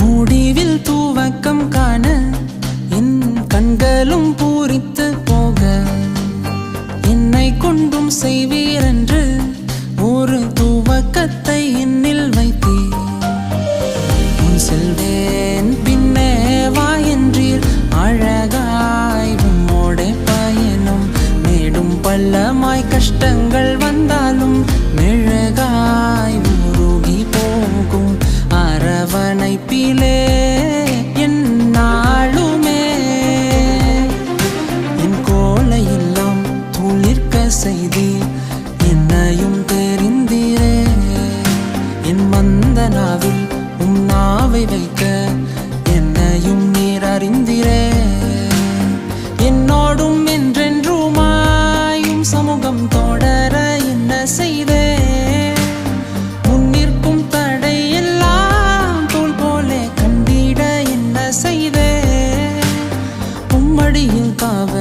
முடிவில் தூவக்கம் காண என் கண்களும் பூரித்து போக என்னை கொண்டும் செய்வீரென்று ஒரு தூவக்கத்தை என்னில் வைத்தீர். உன் செல்வேன் பின்னே வா என்றீர். அழகாய் உம்மோடே பயணம் மேடும் பள்ளமாய் கஷ்டங்கள் வந்தாலும் மெழுகாய் உருகி போகும் அரவணைப்பிலே என் நாளுமே. என் கோலையெல்லாம் துளிர்க்க செய்தி என்னையும் தெரிந்தீரே. என் மந்தனாவில் உம் நாவை வைக்க என்னையும் நீர் அறிந்தீரே. என்னோடும் என்றென்றுமாயும் சமூகம் தொடர என்ன செய்தே. முன்னிற்கும் தடை எல்லாம் தோல் போலே கண்டிட என்ன செய்தே. உம்மடியில் காவ